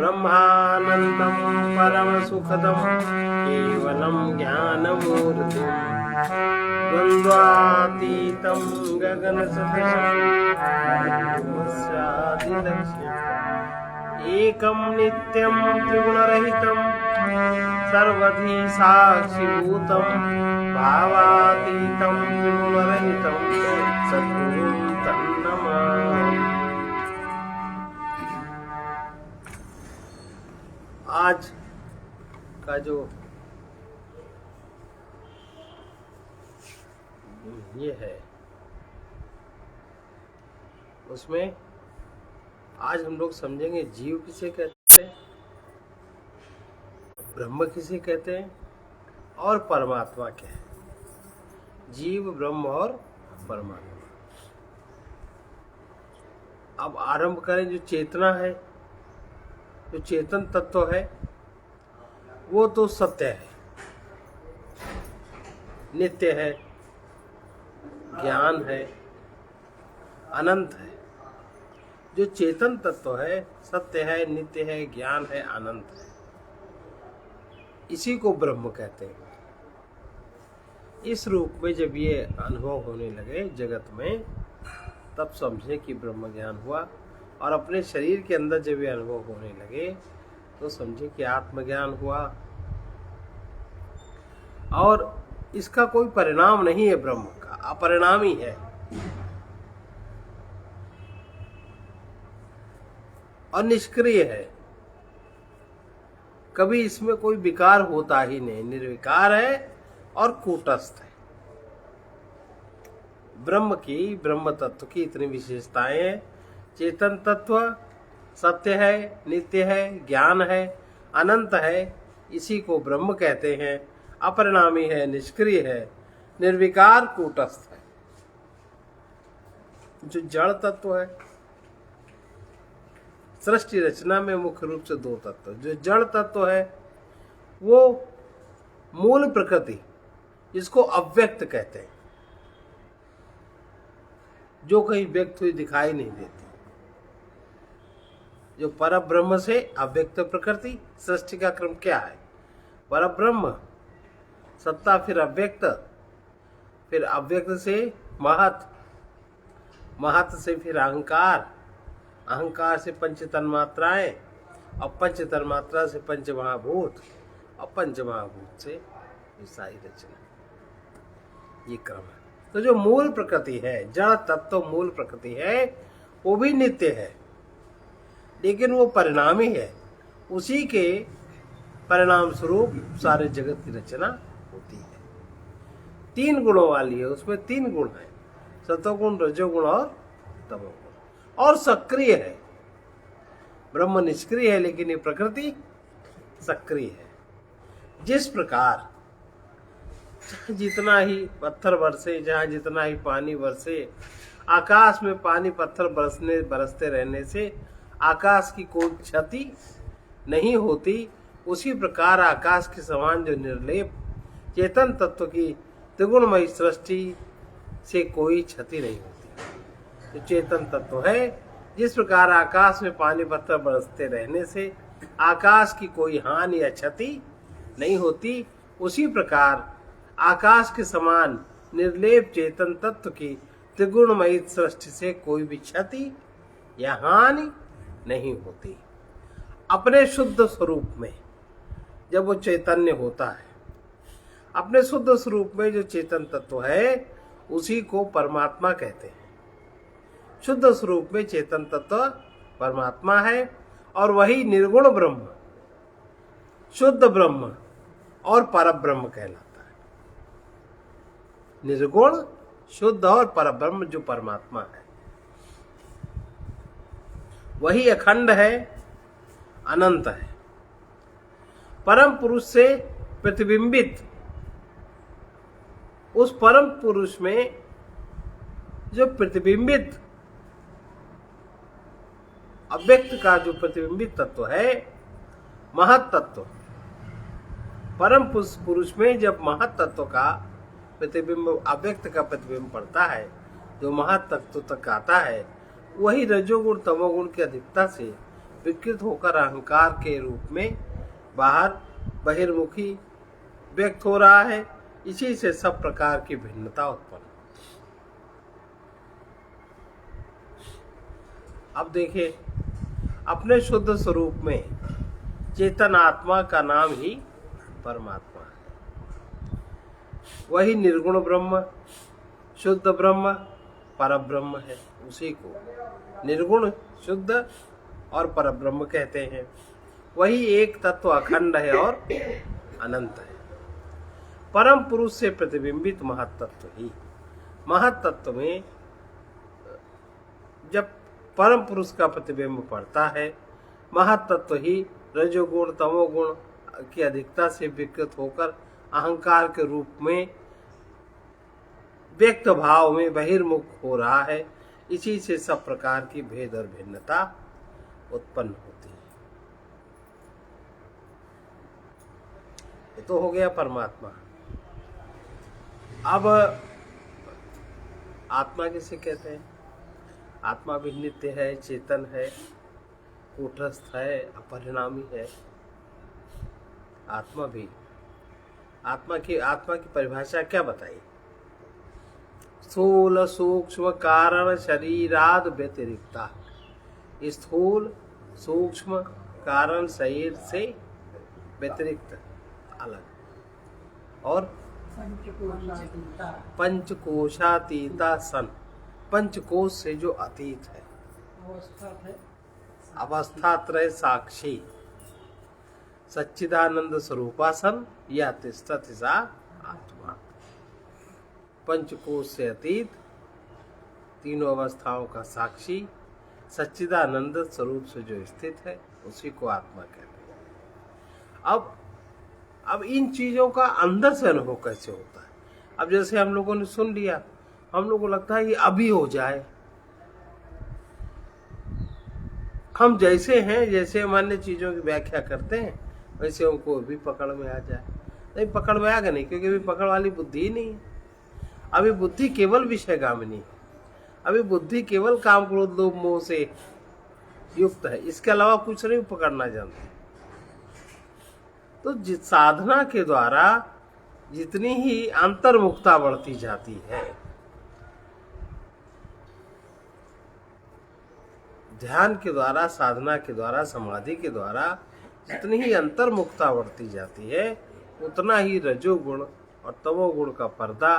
ब्रह्मानंदं परमसुखदं केवलं ज्ञानमूर्तिं द्वन्द्वातीतं गगनसदृशं एकं नित्यं त्रिगुणरहितं सर्वधी साक्षिभूतं भावातीतं त्रिगुणरहितं सद्गुरुं तन्नमामि। आज का जो ये है उसमें आज हम लोग समझेंगे जीव किसे कहते हैं, ब्रह्म किसे कहते हैं और परमात्मा क्या है। जीव, ब्रह्म और परमात्मा। अब आरंभ करें। जो चेतना है, जो चेतन तत्व है, वो तो सत्य है, नित्य है, ज्ञान है, अनंत है। जो चेतन तत्व है, सत्य है, नित्य है, ज्ञान है, अनंत है, इसी को ब्रह्म कहते हैं। इस रूप में जब ये अनुभव होने लगे जगत में, तब समझे कि ब्रह्म ज्ञान हुआ। और अपने शरीर के अंदर जब ये अनुभव होने लगे तो समझे कि आत्मज्ञान हुआ। और इसका कोई परिणाम नहीं है, ब्रह्म का अपरिणामी है और निष्क्रिय है। कभी इसमें कोई विकार होता ही नहीं, निर्विकार है और कूटस्थ है। ब्रह्म की, ब्रह्म तत्व की इतनी विशेषताएं हैं। चेतन तत्व सत्य है, नित्य है, ज्ञान है, अनंत है, इसी को ब्रह्म कहते हैं। अपरिणामी है, निष्क्रिय है, निर्विकार, कूटस्थ है। जो जड़ तत्व है, सृष्टि रचना में मुख्य रूप से दो तत्व। जो जड़ तत्व है वो मूल प्रकृति, जिसको अव्यक्त कहते हैं, जो कहीं व्यक्त हुई दिखाई नहीं देती। जो परब्रह्म से अव्यक्त प्रकृति, सृष्टि का क्रम क्या है? परब्रह्म, सत्ता, फिर अव्यक्त, फिर अव्यक्त से महत, महत से फिर अहंकार, अहंकार से पंच तन्मात्राएं, और पंच तन्मात्रा से पंच महाभूत, और पंच महाभूत से सारी रचना। ये क्रम है। तो जो मूल प्रकृति है, जड़ तत्व मूल प्रकृति है, वो भी नित्य है, लेकिन वो परिणामी है। उसी के परिणाम स्वरूप सारे जगत की रचना होती है। 3 गुणों वाली है, उसमें 3 गुण है, सतोगुण, रजोगुण और तमोगुण। और सक्रिय है। ब्रह्म निष्क्रिय है, लेकिन ये प्रकृति सक्रिय है। जिस प्रकार जितना ही पत्थर बरसे, जहाँ जितना ही पानी बरसे, आकाश में पानी पत्थर बरसते रहने से आकाश की कोई क्षति नहीं होती, उसी प्रकार आकाश के समान जो निर्लेप चेतन तत्व की त्रिगुणमयी सृष्टि से कोई क्षति नहीं होती। जो चेतन तत्व है, जिस प्रकार आकाश में पानी पत्थर बरसते रहने से आकाश की कोई हानि या क्षति नहीं होती, उसी प्रकार आकाश के समान निर्लेप चेतन तत्व की त्रिगुणमयी सृष्टि से कोई भी क्षति या हानि नहीं होती। अपने शुद्ध स्वरूप में जब वो चैतन्य होता है, अपने शुद्ध स्वरूप में जो चेतन तत्व है, उसी को परमात्मा कहते हैं। शुद्ध स्वरूप में चेतन तत्व परमात्मा है, और वही निर्गुण ब्रह्म, शुद्ध ब्रह्म और परब्रह्म कहलाता है। निर्गुण, शुद्ध और परब्रह्म जो परमात्मा है, वही अखंड है, अनंत है। परम पुरुष से प्रतिबिंबित उस परम पुरुष में जो प्रतिबिंबित अव्यक्त का जो प्रतिबिंबित तत्व है, महत तत्व, परम पुरुष में जब महत तत्व का प्रतिबिंब, अव्यक्त का प्रतिबिंब पड़ता है, जो महत तत्व तक आता है, वही रजोगुण तमोगुण की अधिकता से विकृत होकर अहंकार के रूप में बाहर बहिर्मुखी व्यक्त हो रहा है। इसी से सब प्रकार की भिन्नता उत्पन्न। अब देखिए, अपने शुद्ध स्वरूप में चेतन आत्मा का नाम ही परमात्मा है। वही निर्गुण ब्रह्म, शुद्ध ब्रह्म, परब्रह्म है। उसी को निर्गुण, शुद्ध और परब्रह्म कहते हैं। वही एक तत्व अखंड है और अनंत है। परम पुरुष से प्रतिबिंबित महत्तत्व ही, महत्तत्व में जब परम पुरुष का प्रतिबिंब पड़ता है, महत्तत्व ही रजोगुण तमोगुण की अधिकता से विकृत होकर अहंकार के रूप में व्यक्त भाव में बहिर्मुख हो रहा है। इसी से सब प्रकार की भेद और भिन्नता उत्पन्न होती है। ये तो हो गया परमात्मा। अब आत्मा किसे कहते हैं? आत्मा भी नित्य है, चेतन है, कूटस्थ है, अपरिणामी है। आत्मा भी, आत्मा की परिभाषा क्या बताई? स्थूल सूक्ष्म कारण शरीराद व्यतिरिक्ता। स्थूल सूक्ष्म कारण शरीर से व्यतिरिक्त, अलग, और पंचकोशातीता सन, पंचकोश से जो अतीत है, अवस्थात्रय साक्षी, सच्चिदानंद स्वरूपासन या तिष्ठति सा आत्मा। पंचकोश से अतीत, तीनों अवस्थाओं का साक्षी, सच्चिदानंद स्वरूप से जो स्थित है, उसी को आत्मा कहते हैं। अब इन चीजों का अंदर से अनुभव कैसे होता है? अब जैसे हम लोगों ने सुन लिया, हम लोगों को लगता है कि अभी हो जाए। हम जैसे हैं, जैसे मान्य चीजों की व्याख्या करते हैं, वैसे उनको भी पकड़ में आ जाए। नहीं, पकड़ में आएगा नहीं, क्योंकि अभी पकड़ वाली बुद्धि ही नहीं है। अभी बुद्धि केवल विषयगामिनी है। अभी बुद्धि केवल काम क्रोध लोभ मोह से युक्त है, इसके अलावा कुछ नहीं पकड़ना जानते। तो साधना के द्वारा जितनी ही अंतर्मुखता बढ़ती जाती है, ध्यान के द्वारा, साधना के द्वारा, समाधि के द्वारा जितनी ही अंतर्मुखता बढ़ती जाती है, उतना ही रजोगुण और तमोगुण का पर्दा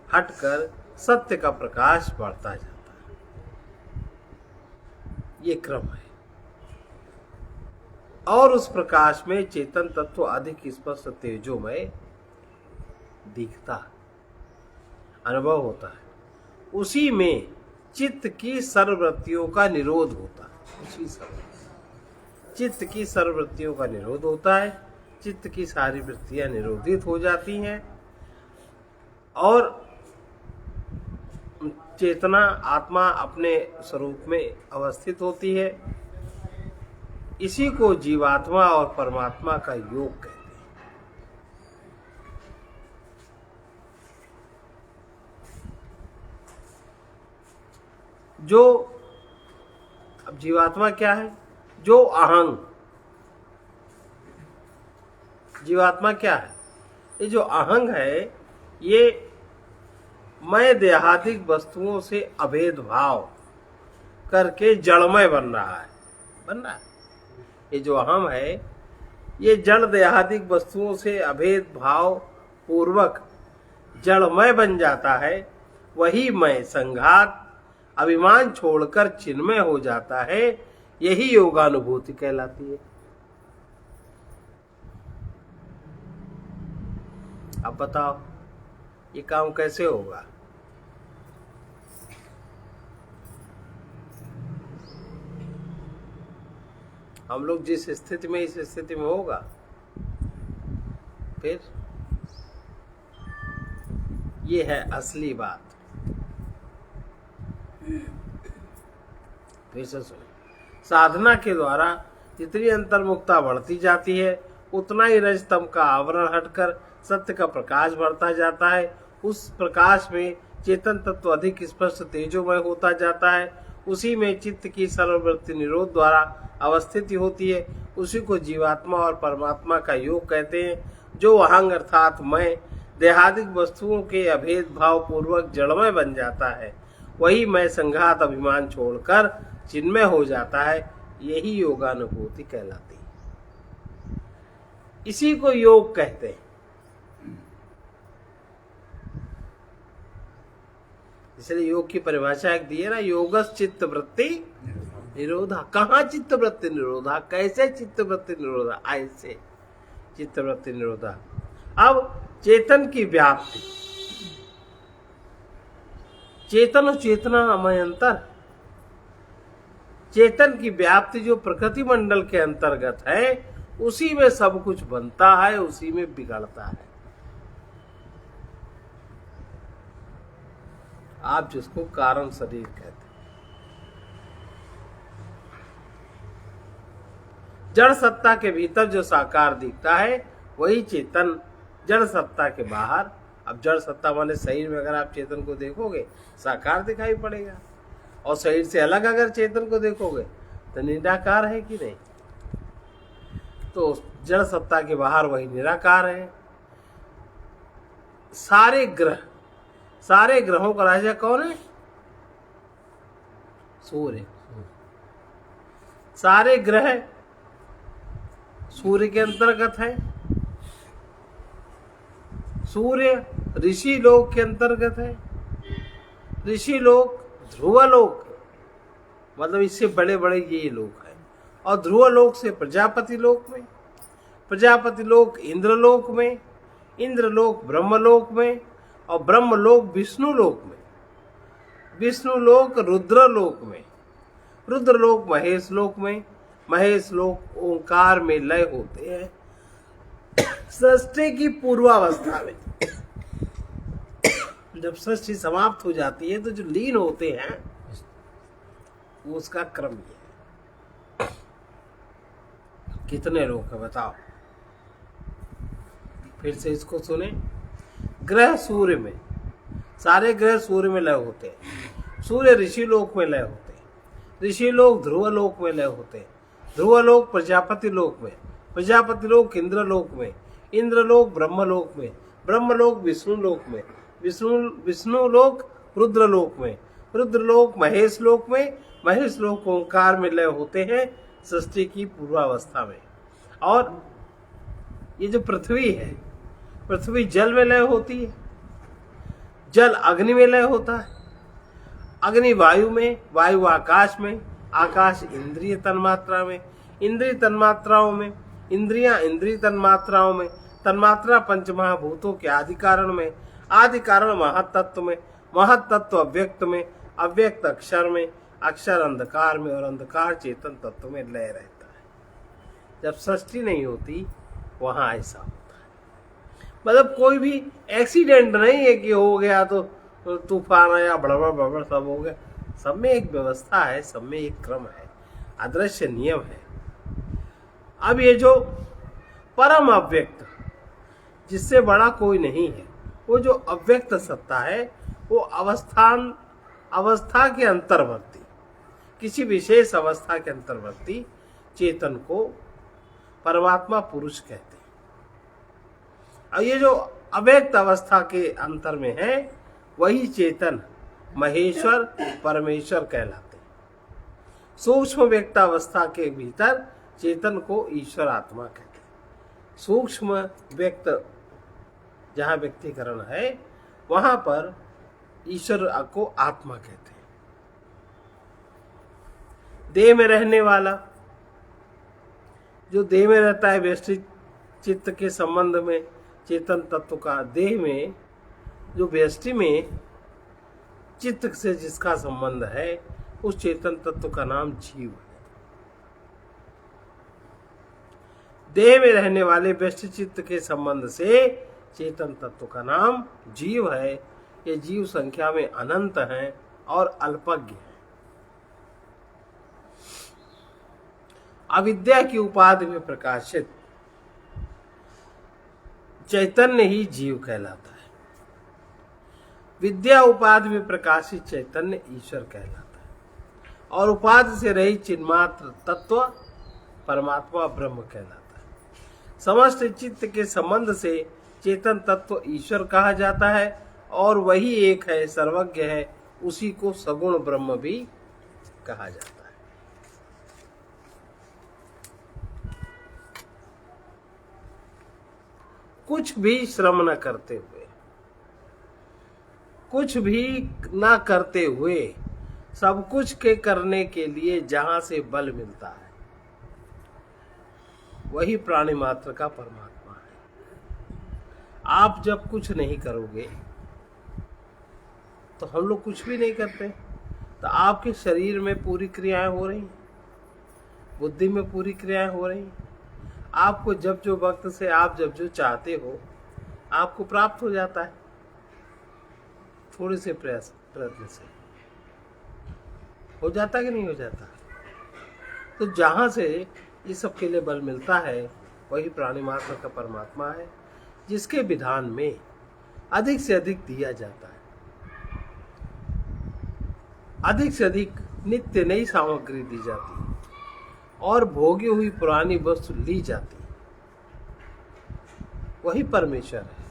हटकर सत्य का प्रकाश बढ़ता जाता है। ये क्रम है। और उस प्रकाश में चेतन तत्व अधिक स्पष्ट तेजोमय दिखता, अनुभव होता है। उसी में चित्त की सर्ववृत्तियों का निरोध होता है। उसी समय चित्त की सर्ववृत्तियों का निरोध होता है। चित्त की सारी वृत्तियां निरोधित हो जाती हैं और चेतना, आत्मा अपने स्वरूप में अवस्थित होती है। इसी को जीवात्मा और परमात्मा का योग कहते हैं। जो, अब जीवात्मा क्या है? जो अहंग, जीवात्मा क्या है? ये जो अहंग है, ये मैं देहादिक वस्तुओं से अभेद भाव करके जड़मय बन रहा है। ये जो अहम है, ये जड़ देहादिक वस्तुओं से अभेद भाव पूर्वक जड़मय बन जाता है। वही मैं संघात अभिमान छोड़कर चिन्मय हो जाता है। यही योगानुभूति कहलाती है। अब बताओ, ये काम कैसे होगा? हम लोग जिस स्थिति में, इस स्थिति में होगा। फिर ये है असली बात। फिर से सुनो, साधना के द्वारा जितनी अंतर्मुखता बढ़ती जाती है, उतना ही रजतम का आवरण हटकर सत्य का प्रकाश बढ़ता जाता है। उस प्रकाश में चेतन तत्व अधिक स्पष्ट तेजोमय होता जाता है। उसी में चित्त की सर्ववृत्ति निरोध द्वारा अवस्थिति होती है। उसी को जीवात्मा और परमात्मा का योग कहते हैं। जो अहंग अर्थात मैं देहादिक वस्तुओं के अभेद भाव पूर्वक जड़मय बन जाता है, वही मैं संघात अभिमान छोड़कर चिन्मय हो जाता है। यही योगानुभूति कहलाती है। इसी को योग कहते हैं। इसलिए योग की परिभाषा एक दी है ना, योगस चित्त वृत्ति निरोधा। कहाँ चित्त वृत्ति निरोधा? कैसे चित्त वृत्ति निरोधा? ऐसे चित्त वृत्ति निरोधा। अब चेतन की व्याप्ति, चेतन और चेतना में अंतर। चेतन की व्याप्ति जो प्रकृति मंडल के अंतर्गत है, उसी में सब कुछ बनता है, उसी में बिगड़ता है। आप जिसको कारण शरीर कहते हैं। जड़ सत्ता के भीतर जो साकार दिखता है वही चेतन जड़ सत्ता के बाहर। अब जड़ सत्ता माने शरीर में अगर आप चेतन को देखोगे साकार दिखाई पड़ेगा, और शरीर से अलग अगर चेतन को देखोगे तो निराकार है कि नहीं? तो जड़ सत्ता के बाहर वही निराकार है। सारे ग्रहों का राजा कौन है? सूर्य। सारे ग्रह सूर्य के अंतर्गत है। सूर्य ऋषि लोक के अंतर्गत है। ऋषि लोक ध्रुव लोक, मतलब इससे बड़े बड़े ये लोक हैं। और ध्रुव लोक से प्रजापति लोक में, प्रजापति लोक इंद्र लोक में, इंद्र लोक ब्रह्म लोक में, और ब्रह्म लोक विष्णु लोक में, विष्णु लोक रुद्र लोक में, रुद्र लोक महेश लोक में, महेश लोक ओंकार में लय होते हैं सृष्टि की पूर्वावस्था में। जब सृष्टि समाप्त हो जाती है तो जो लीन होते हैं वो उसका क्रम ये है। कितने लोग हैं बताओ? फिर से इसको सुने। ग्रह सूर्य में, सारे ग्रह सूर्य में लय होते हैं। सूर्य ऋषि लोक में लय होते हैं। ऋषि लोक ध्रुव लोक में लय होते हैं। ध्रुव लोक प्रजापति लोक में, प्रजापति लोक इंद्र लोक में, इंद्र लोक ब्रह्म लोक में, ब्रह्म लोक विष्णु लोक में, विष्णु लोक रुद्र लोक में, रुद्र लोक महेश लोक में, महेश लोक ओंकार में लय होते हैं सृष्टि की पूर्वावस्था में। और ये जो पृथ्वी है, पृथ्वी जल में लय होती है, जल अग्नि में लय होता है, अग्नि वायु में, वायु आकाश में, आकाश इंद्रिय तन्मात्रा में, इंद्रिय तन्मात्राओं में, इंद्रियां इंद्रिय तन्मात्राओं में, तन्मात्रा पंचमहाभूतों के आदि कारण में, आदि कारण महत्तत्व में, महत्तत्व अव्यक्त में, अव्यक्त अक्षर में, अक्षर अंधकार में, और अंधकार चेतन तत्व में लय रहता है। जब सृष्टि नहीं होती वहां ऐसा होता है। मतलब कोई भी एक्सीडेंट नहीं है कि हो गया तो तूफान आया बड़बड़ बड़बड़ सब हो गया। सब में एक व्यवस्था है, सब में एक क्रम है, अदृश्य नियम है। अब ये जो परम अव्यक्त, जिससे बड़ा कोई नहीं है, वो जो अव्यक्त सत्ता है, वो अवस्था के अंतर्वर्ती, किसी विशेष अवस्था के अंतर्वर्ती चेतन को परमात्मा पुरुष कहते हैं। और ये जो अव्यक्त अवस्था के अंतर में है वही चेतन महेश्वर परमेश्वर कहलाते हैं। सूक्ष्म व्यक्तावस्था के भीतर चेतन को ईश्वर आत्मा कहते हैं। सूक्ष्म व्यक्त जहाँ व्यक्तिकरण है वहां पर ईश्वर को आत्मा कहते हैं। देह में रहने वाला, जो देह में रहता है, व्यष्टि चित्त के संबंध में चेतन तत्व का, देह में जो व्यष्टि में चित्त से जिसका संबंध है, उस चेतन तत्व का नाम जीव है। देह में रहने वाले व्यष्टि चित्त के संबंध से चेतन तत्व का नाम जीव है। ये जीव संख्या में अनंत हैं और अल्पज्ञ हैं। अविद्या की उपाधि में प्रकाशित चैतन्य ही जीव कहलाता है। विद्या उपाधि में प्रकाशित चैतन्य ईश्वर कहलाता है। और उपाधि से रहित चिन्मात्र तत्व परमात्मा ब्रह्म कहलाता है। समस्त चित्त के संबंध से चेतन तत्व ईश्वर कहा जाता है और वही एक है, सर्वज्ञ है, उसी को सगुण ब्रह्म भी कहा जाता है। कुछ भी श्रम न करते हुए, कुछ भी न करते हुए, सब कुछ के करने के लिए जहां से बल मिलता है वही प्राणी मात्र का परमात्मा है। आप जब कुछ नहीं करोगे तो हम लोग कुछ भी नहीं करते, तो आपके शरीर में पूरी क्रियाएं हो रही, बुद्धि में पूरी क्रियाएं हो रही। आपको जब जो वक्त से आप जब जो चाहते हो आपको प्राप्त हो जाता है, थोड़े से प्रयत्न से हो जाता कि नहीं हो जाता। तो जहां से ये सब के लिए बल मिलता है वही प्राणी मात्र का परमात्मा है, जिसके विधान में अधिक से अधिक दिया जाता है, अधिक से अधिक नित्य नई सामग्री दी जाती है और भोगी हुई पुरानी वस्तु ली जाती है। वही परमेश्वर है।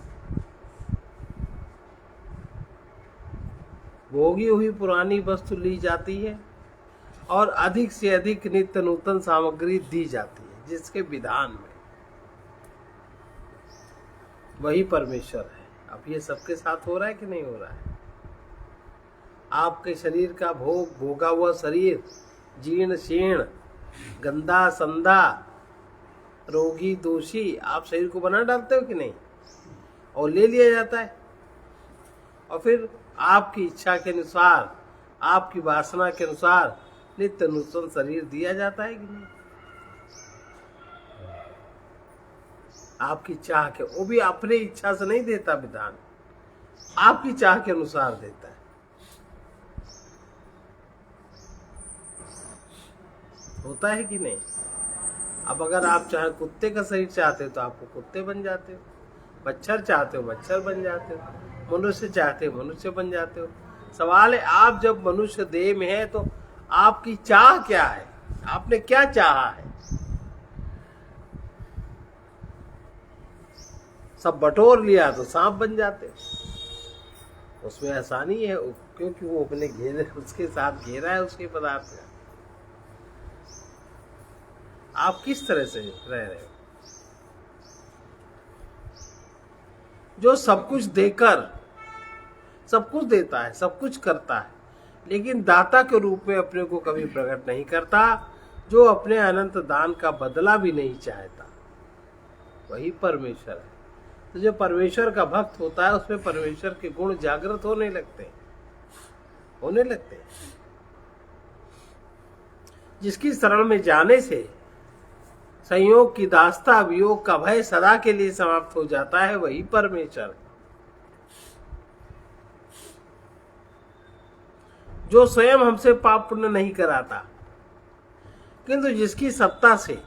भोगी हुई पुरानी वस्तु ली जाती है और अधिक से अधिक नित्य नूतन सामग्री दी जाती है, जिसके विधान में वही परमेश्वर है। अब ये सबके साथ हो रहा है कि नहीं हो रहा है? आपके शरीर का भोगा हुआ शरीर जीर्ण शीर्ण, गंदा संदा, रोगी दोषी, आप शरीर को बना डालते हो कि नहीं? और ले लिया जाता है और फिर आपकी इच्छा के अनुसार, आपकी वासना के अनुसार नित्य नूतन शरीर दिया जाता है कि नहीं? आपकी चाह के, वो भी अपनी इच्छा से नहीं देता विधान, आपकी चाह के अनुसार देता है। होता है कि नहीं? अब अगर आप चाहे कुत्ते का शरीर चाहते हो तो आपको कुत्ते बन जाते हो, मच्छर चाहते हो मच्छर बन जाते हो, मनुष्य चाहते हो मनुष्य बन जाते हो। सवाल है, आप जब मनुष्य देह में है तो आपकी चाह क्या है? आपने क्या चाहा है? सब बटोर लिया तो सांप बन जाते। उसमें आसानी है क्योंकि वो अपने घेरे, उसके साथ घेरा है उसके पदार्थ का। आप किस तरह से रह रहे हो? जो सब कुछ देकर सब कुछ देता है, सब कुछ करता है, लेकिन दाता के रूप में अपने को कभी प्रकट नहीं करता, जो अपने अनंत दान का बदला भी नहीं चाहता, वही परमेश्वर है। तो जो परमेश्वर का भक्त होता है उसमें परमेश्वर के गुण जागृत होने लगते हैं। जिसकी शरण में जाने से संयोग की दास्ता वियोग का भय सदा के लिए समाप्त हो जाता है, वही परमेश्वर है। जो स्वयं हमसे पाप पुण्य नहीं कराता, किंतु जिसकी सत्ता से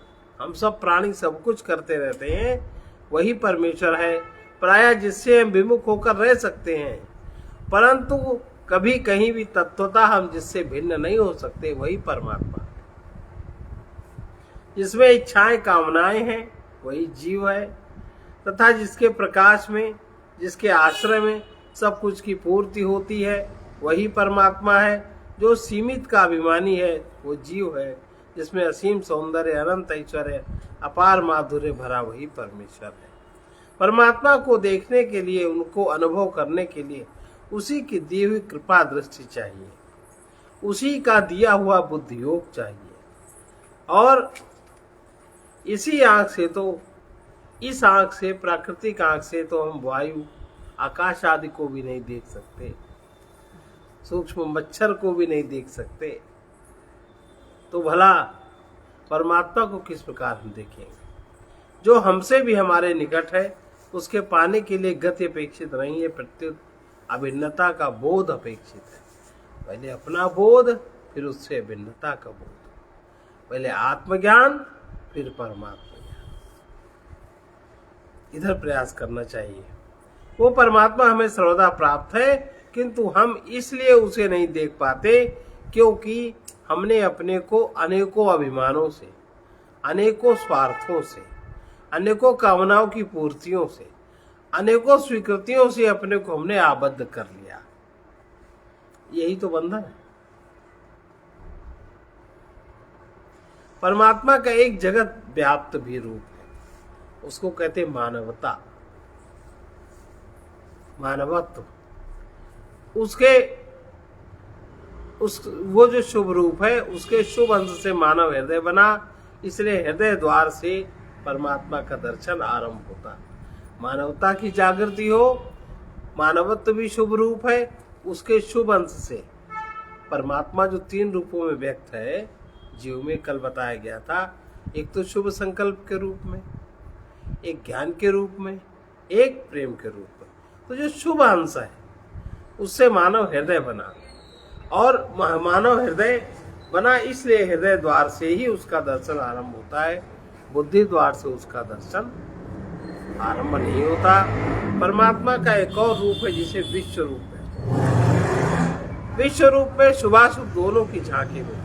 हम सब प्राणी सब कुछ करते रहते हैं, वही परमेश्वर है। प्रायः जिससे हम विमुख होकर रह सकते हैं, परंतु कभी कहीं भी तत्वतः हम जिससे भिन्न नहीं हो सकते, वही परमात्मा। जिसमें इच्छाएं कामनाएं हैं वही जीव है, तथा जिसके प्रकाश में, जिसके आश्रय में सब कुछ की पूर्ति होती है, वही परमात्मा है। जो सीमित का अभिमानी है वो जीव है, जिसमें असीम सौंदर्य, अनंत ऐश्वर्य, अपार माधुर्य भरा वही परमेश्वर है। परमात्मा को देखने के लिए, उनको अनुभव करने के लिए उसी की दी हुई कृपा दृष्टि चाहिए, उसी का दिया हुआ बुद्धि योग चाहिए। और इसी आंख से तो, इस आंख से, प्राकृतिक आंख से तो हम वायु, आकाश आदि को भी नहीं देख सकते, सूक्ष्म मच्छर को भी नहीं देख सकते, तो भला परमात्मा को किस प्रकार हम देखेंगे? जो हमसे भी हमारे निकट है, उसके पाने के लिए गति अपेक्षित नहीं है, प्रत्युत अभिन्नता का बोध अपेक्षित है। पहले अपना बोध, फिर उससे भिन्नता का बोध, पहले आत्मज्ञान, फिर परमात्मा ज्ञान। इधर प्रयास करना चाहिए। वो परमात्मा हमें सर्वदा प्राप्त है, किंतु हम इसलिए उसे नहीं देख पाते क्योंकि हमने अपने को अनेकों अभिमानों से, अनेकों स्वार्थों से, अनेकों कामनाओं की पूर्तियों से, अनेकों स्वीकृतियों से अपने को हमने आबद्ध कर लिया। यही तो बंधन है। परमात्मा का एक जगत व्याप्त भी रूप है, उसको कहते हैं मानवता, मानवत्व। वो जो शुभ रूप है, उसके शुभ अंश से मानव हृदय बना, इसलिए हृदय द्वार से परमात्मा का दर्शन आरंभ होता। मानवता की जागृति हो, मानवत्व भी शुभ रूप है, उसके शुभ अंश से परमात्मा जो 3 रूपों में व्यक्त है, जीव में कल बताया गया था, एक तो शुभ संकल्प के रूप में, एक ज्ञान के रूप में, एक प्रेम के रूप में। तो जो शुभ अंश है उससे मानव हृदय बना, और मानव हृदय बना इसलिए हृदय द्वार से ही उसका दर्शन आरंभ होता है, बुद्धि द्वार से उसका दर्शन आरंभ नहीं होता। परमात्मा का एक और रूप है जिसे विश्व रूप है। विश्व रूप में शुभाशुभ दोनों की झांकी होती है,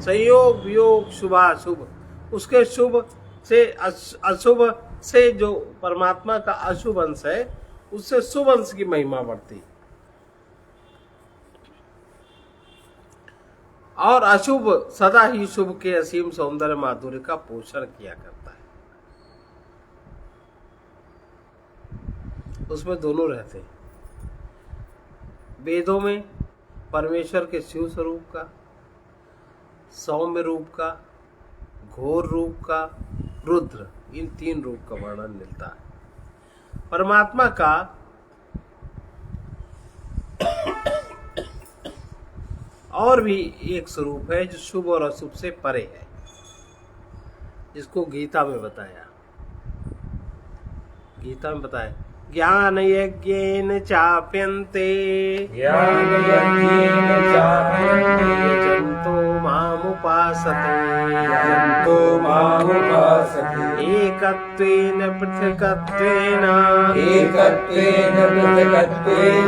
संयोग वियोग शुभाशुभ। उसके शुभ से अशुभ से जो परमात्मा का अशुभ अंश है, उससे शुभ अंश की महिमा बढ़ती, और अशुभ सदा ही शुभ के असीम सौंदर्य माधुर्य का पोषण किया करता है। उसमें दोनों रहते हैं। वेदों में परमेश्वर के शिव स्वरूप का, सौम्य रूप का, घोर रूप का, रुद्र, इन 3 रूप का वर्णन मिलता है। परमात्मा का और भी एक स्वरूप है जो शुभ और अशुभ से परे है, जिसको गीता में बताया। गीता में बताया, ज्ञान यज्ञेन चाप्यन्ते यजन्तो मामुपासते एकत्वेन पृथक्त्वेन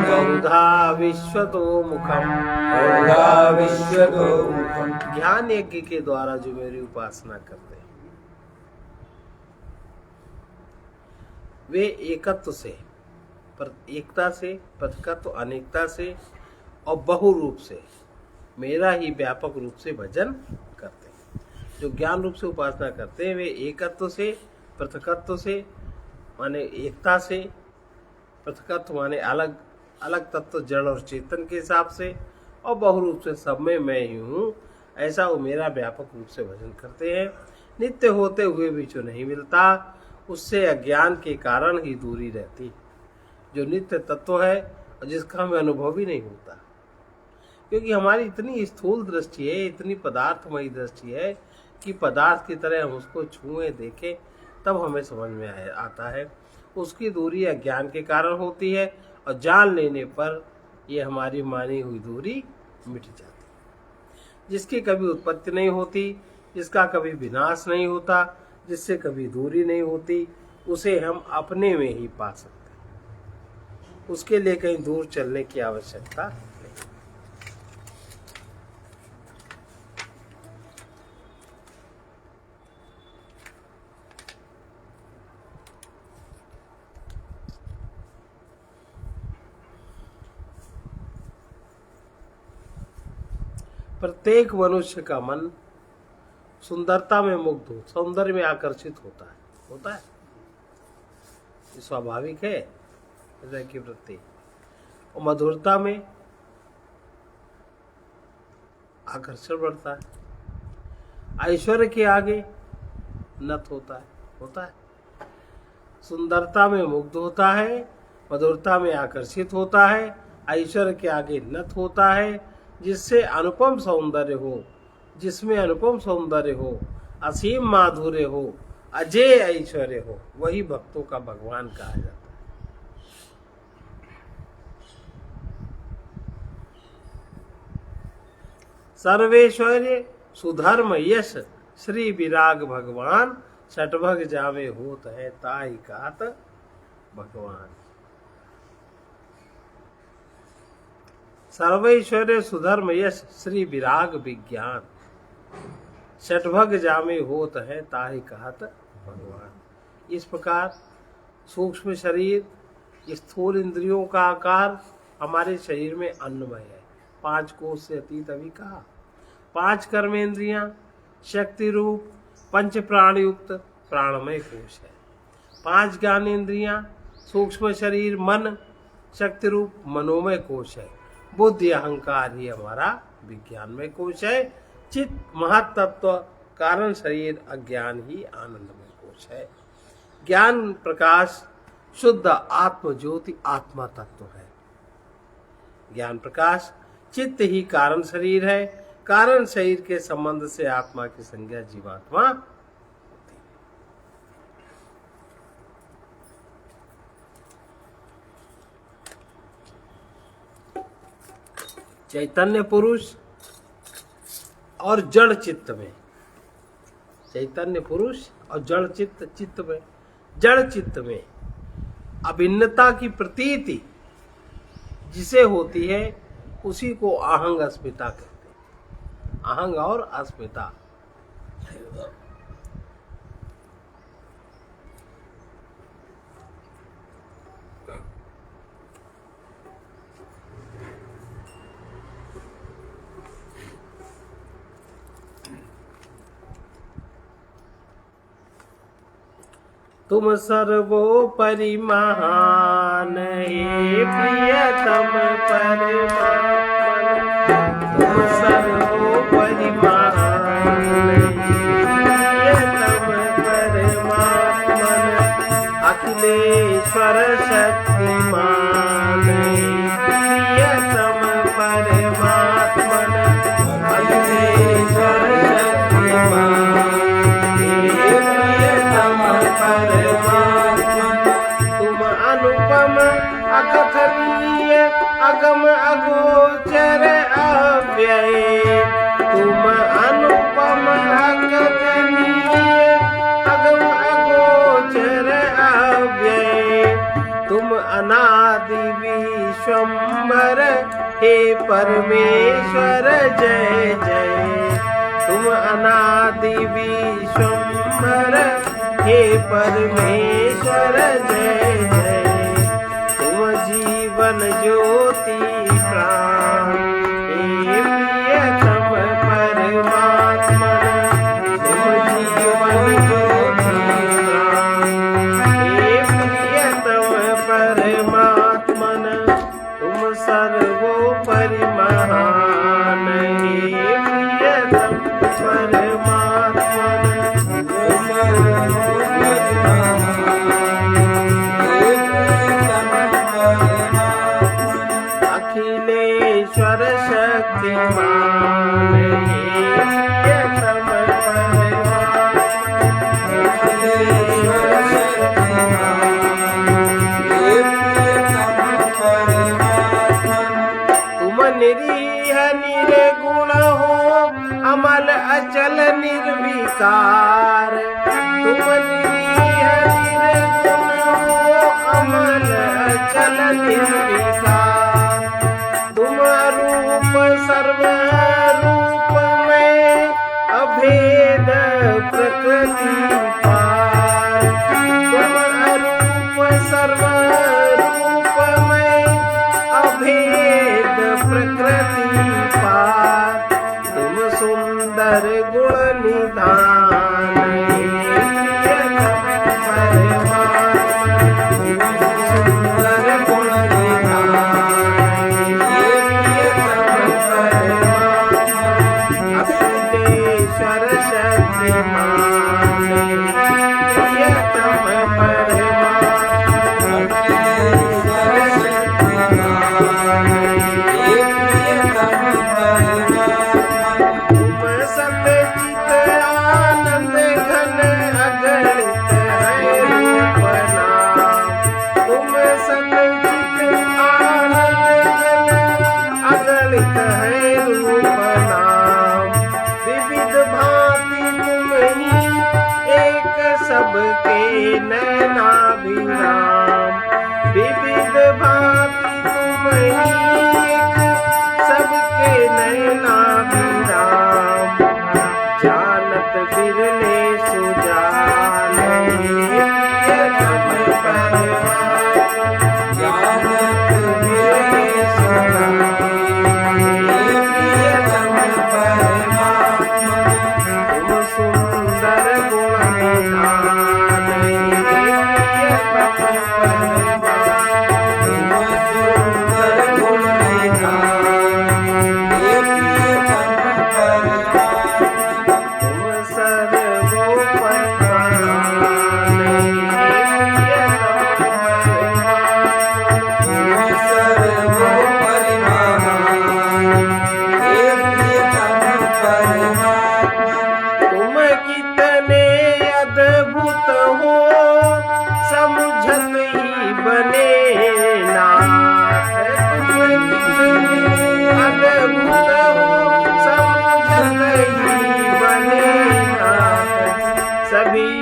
बहुधा विश्वतो मुखम्। ज्ञान यज्ञ के द्वारा जो मेरी उपासना करते हैं, वे एकत्व से, एकता से, पृथकत्व अनेकता से और बहु रूप से मेरा ही व्यापक रूप से भजन करते हैं। जो ज्ञान रूप से उपासना करते हैं वे एकत्व से, पृथकत्व से माने एकता से, पृथकत्व माने अलग अलग तत्व जड़ और चेतन के हिसाब से, और बहु रूप से सब में मैं ही हूँ, ऐसा वो मेरा व्यापक रूप से भजन करते हैं। नित्य होते हुए भी जो नहीं मिलता, उससे अज्ञान के कारण ही दूरी रहती। जो नित्य तत्व है और जिसका हमें अनुभव ही नहीं होता, क्योंकि हमारी इतनी स्थूल दृष्टि है, इतनी पदार्थमयी दृष्टि है कि पदार्थ की तरह हम उसको छुए देखें तब हमें समझ में आता है। उसकी दूरी अज्ञान के कारण होती है, और जान लेने पर ये हमारी मानी हुई दूरी मिट जाती है। जिसकी कभी उत्पत्ति नहीं होती, जिसका कभी विनाश नहीं होता, जिससे कभी दूरी नहीं होती, उसे हम अपने में ही पा सकते हैं। उसके लिए कहीं दूर चलने की आवश्यकता नहीं। प्रत्येक मनुष्य का मन सुंदरता में मुग्ध हो, सौंदर्य में आकर्षित होता है। ये स्वाभाविक है हृदय के प्रति, और मधुरता में आकर्षण बढ़ता है। ऐश्वर्य के आगे नत होता है। सुंदरता में मुग्ध होता है, मधुरता में आकर्षित होता है, ऐश्वर्य के आगे नत होता है। जिससे अनुपम सौंदर्य हो, जिसमें अनुपम सौंदर्य हो, असीम माधुर्य हो, अजय ऐश्वर्य हो, वही भक्तों का भगवान कहा जाता है। सर्वेश्वर्य सुधर्म यश श्री विराग भगवान, षटभग जावे होत है ताहि कात भगवान। सर्वैश्वर्य सुधर्म यश श्री विराग विज्ञान, षटभग जामे होत है ताहि कहत भगवान। इस प्रकार सूक्ष्म शरीर, स्थूल इंद्रियों का आकार हमारे शरीर में अन्नमय है। 5 कोष से अतीत अभी कहा। 5 कर्मेंद्रियां शक्ति रूप पंच प्राण युक्त प्राणमय कोश है। 5 ज्ञानेंद्रियां सूक्ष्म शरीर मन शक्ति रूप मनोमय कोश है। बुद्धि अहंकार ही हमारा विज्ञानमय कोश है। चित्त महत्तत्व कारण शरीर अज्ञान ही आनंदमय कोश है। ज्ञान प्रकाश शुद्ध आत्म ज्योति आत्मा तत्व है। ज्ञान प्रकाश चित्त ही कारण शरीर है। कारण शरीर के संबंध से आत्मा की संज्ञा जीवात्मा होती है। चैतन्य पुरुष और जड़ चित्त में, चैतन्य पुरुष और जड़ चित्त में, जड़ चित्त में अभिन्नता की प्रतीति जिसे होती है उसी को अहंग अस्मिता कहते हैं। अहंग और अस्मिता। तुम सर्वोपरि महान हे प्रियतम परमात्मन, तुम सर्वोपरि महान हे प्रियतम परमात्मन, अखिलेश्वर शक्तिमान हे प्रियतम परमात्मन, अखिलेश्वर शक्तिमान अकथनीय अगम अगोचर अव्यय, तुम अनुपम अकथनीय अगम अगोचर अव्यय, तुम अनादि विश्वम्भर हे परमेश्वर जय जय, तुम अनादि विश्वम्भर हे परमेश्वर जय जय, जीवन ज्योति प्राण हे प्रियतम परमात्मन, तुम जीवन ज्योति प्राण हे प्रियतम परमात्मन, तुम सर्वोपरि महान हे प्रियतम परमात्मन, अखिलेश्वर शक्तिमान हे प्रियतम परमात्मन, अखिलेश्वर शक्तिमान हे प्रियतम परमात्मन, तुम निरीह निर्गुण हो अमल अचल निर्विकार, तुम निरीह निर्गुण हो अमल अचल निर्विकार, सर्व रूप में अभेद प्रकृति पार, तुम अरूप सर्व रूप में अभेद प्रकृति पार, तुम सुंदर गुण निधान सुंदर गुण निधान सबके नैनाभिराम, विविध भांति तुम ही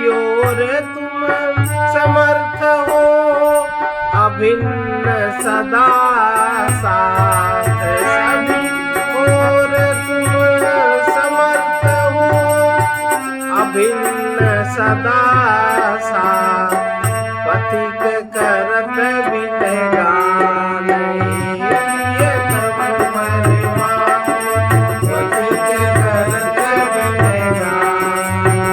ओर तुम समर्थ हो, अभिन्न सदा साथ सभी ओर तुम समर्थ हो, अभिन्न सदा साथ पथिक करत बिलगा नहीं प्रियतम परमात्मा, पथिक करत बिलगा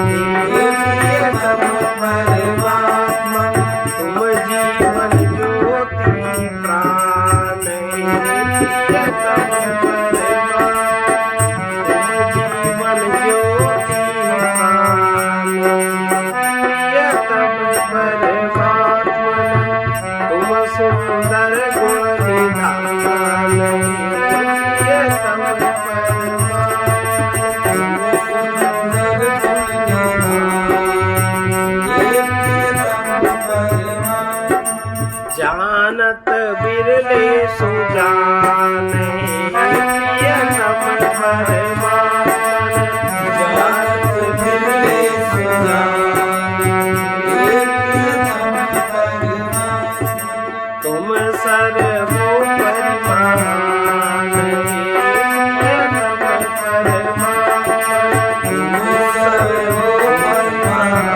नहीं प्रियतम परमात्मा, तुम जीवन ज्योति प्राण प्रियतम परमात्मा, तुम जीवन ज्योति प्राण प्रियतम परमात्मा, तुम सुंदर गुण निधान प्रियतम परमात्मा, तुम सुंदर गुण जानत बिरले सुजाने प्रियतम परमात्मा, जानत बिरले सुजाने प्रियतम परमात्मा, तुम सर्वोपरि महान प्रियतम परमात्मा, तुम सर्वोपरि महान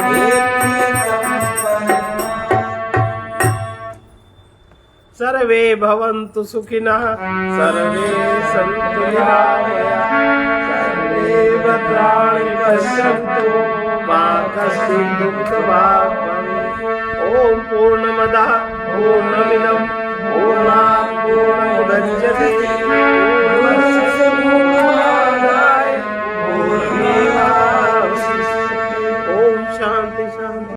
प्रियतम परमात्मा। सर्वे भवन्तु सुखिनः, सर्वे सन्तु निरामयाः, सर्वे भद्राणि पश्यन्तु मा कश्चित् दुःखभाग् भवेत्। ॐ पूर्णमदः पूर्णमिदं पूर्णात् पूर्णमुदच्यते पूर्णस्य पूर्णमादाय पूर्णमेवावशिष्यते। ॐ शान्ति शान्ति।